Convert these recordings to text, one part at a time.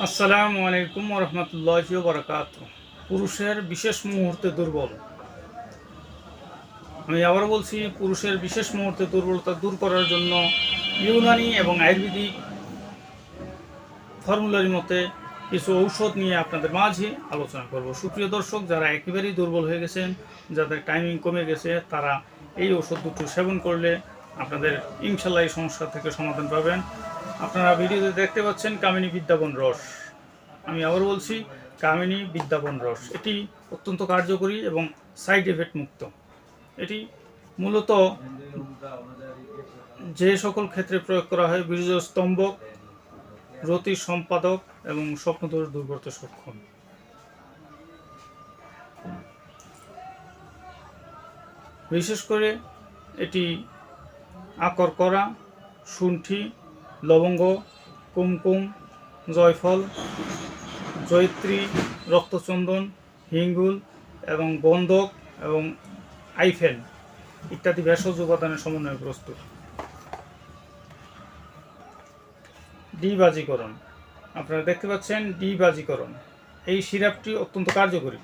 আসসালামু আলাইকুম রহমতুল্লাহি বারাকাতুহু। পুরুষের বিশেষ মুহূর্তে দুর্বল। আমি আবার বলছি, পুরুষের বিশেষ মুহূর্তে দুর্বলতা দূর করার জন্য ইউনানি এবং আয়ুর্বেদিক ফর্মুলারি মতে কিছু ঔষধ নিয়ে আপনাদের মাঝে আলোচনা করব। সুপ্রিয় দর্শক, যারা একেবারেই দুর্বল হয়ে গেছেন, যাদের টাইমিং কমে গেছে, তারা এই ওষুধ দুটো সেবন করলে আপনাদের ইনশাল্লাহ এই সমস্যা থেকে সমাধান পাবেন। আপনারা ভিডিওতে দেখতে পাচ্ছেন কামিনী বিদ্যাবন রস। আমি আবার বলছি, কামিনী বিদ্যাবন রস এটি অত্যন্ত কার্যকরী এবং সাইড এফেক্ট মুক্ত। এটি মূলত যে সকল ক্ষেত্রে প্রয়োগ করা হয়: বীর্যস্তম্ভক, রতি সম্পাদক এবং স্বপ্নদোষ দূর করতে সক্ষম। বিশেষ করে এটি আকর করা, শুণ্ঠি, লবঙ্গ, কুমকুম, জয়ফল, জয়ত্রী, রক্তচন্দন, হিঙ্গুল এবং গন্ধক এবং আইফেল ইত্যাদি ভেষজ উপাদানের সমন্বয়ে প্রস্তুত। ডিবাজীকরণ, আপনারা দেখতে পাচ্ছেন ডিবাজীকরণ। এই সিরাপটি অত্যন্ত কার্যকরী।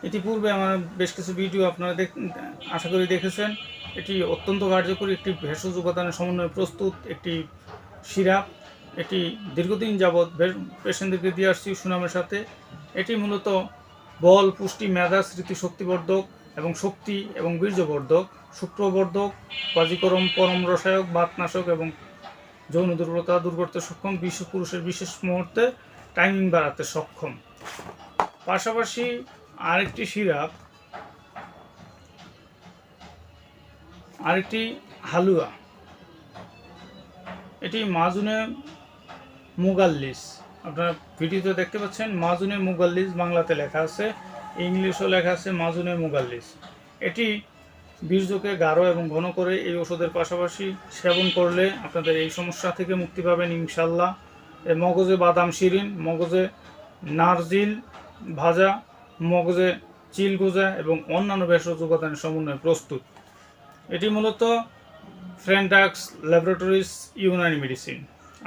ইতিপূর্বে আমার বেশ কিছু ভিডিও আপনারা আশা করি দেখেছেন। এটি অত্যন্ত কার্যকরী একটি ভেষজ উপাদানের সমন্বয়ে প্রস্তুত একটি সিরাপ। এটি দীর্ঘদিন যাবৎ পেশেন্টদেরকে দিয়ে আসছি সুনামের সাথে। এটি মূলত বল, পুষ্টি, মেধা, স্মৃতি, শক্তিবর্ধক এবং শক্তি এবং বীর্যবর্ধক, শুক্রবর্ধক, বাজিকরম, পরম রসায়ক, বাতনাশক এবং যৌন দুর্বলতা দূর করতে সক্ষম। পুরুষের বিশেষ মুহূর্তে টাইমিং বাড়াতে সক্ষম। পাশাপাশি আরেকটি সিরাপ, আরেকটি হালুয়া, এটি মাজুনে মুগাল্লিস। আপনারা ভিডিওতে দেখতে পাচ্ছেন মাজুনে মুগাল্লিস বাংলাতে লেখা আছে, ইংলিশও লেখা আছে মাজুনে মুগাল্লিস। এটি বীর্যকে গাঢ় এবং ঘন করে এই ওষুধের পাশাপাশি সেবন করলে আপনাদের এই সমস্যা থেকে মুক্তি পাবেন ইনশাল্লাহ। মগজে বাদাম শিরিন, মগজে নারজিল ভাজা, মগজে চিলগোজা এবং অন্যান্য ভেষজ উপাদানের সমন্বয়ে প্রস্তুত। এটি মূলত ফ্রেন্টাক্স ল্যাবরেটরিজ ইউনানি মেডিসিন।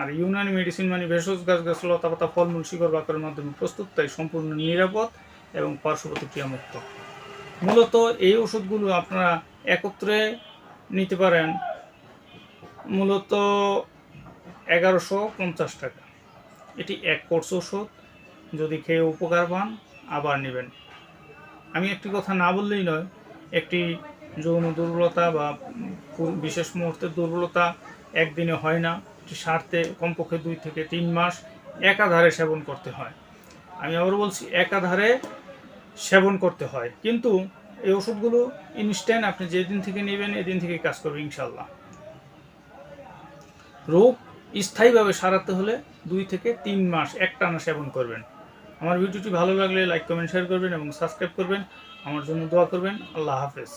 আর ইউনানি মেডিসিন মানে ভেষজ গাছ, লতা পাতা, ফলমূল, শিকড় বাকরের মাধ্যমে প্রস্তুত, তাই সম্পূর্ণ নিরাপদ এবং পার্শ্ব প্রতিক্রিয়া মুক্ত। মূলত এই ওষুধগুলো আপনারা একত্রে নিতে পারেন মূলত 1150 টাকা। এটি এক কোর্স ওষুধ। যদি খেয়ে উপকার পান আবার নেবেন। আমি একটি কথা না বললেই নয়, একটি যৌন দুর্বলতা বা বিশেষ মুহূর্তের দুর্বলতা একদিনে হয় না। এটি সারতে কমপক্ষে 2 থেকে 3 মাস একাধারে সেবন করতে হয়। আমি আবার বলছি, একাধারে সেবন করতে হয়। কিন্তু এই ওষুধগুলো ইনস্ট্যান্ট, আপনি যেদিন থেকে নেবেন এদিন থেকে কাজ করবে ইনশাল্লাহ। রোগ স্থায়ীভাবে সারাতে হলে 2 থেকে 3 মাস একটানা সেবন করবেন। আমার ভিডিওটি ভালো লাগলে লাইক, কমেন্ট, শেয়ার করবেন এবং সাবস্ক্রাইব করবেন। আমার জন্য দোয়া করবেন। আল্লাহ হাফেজ।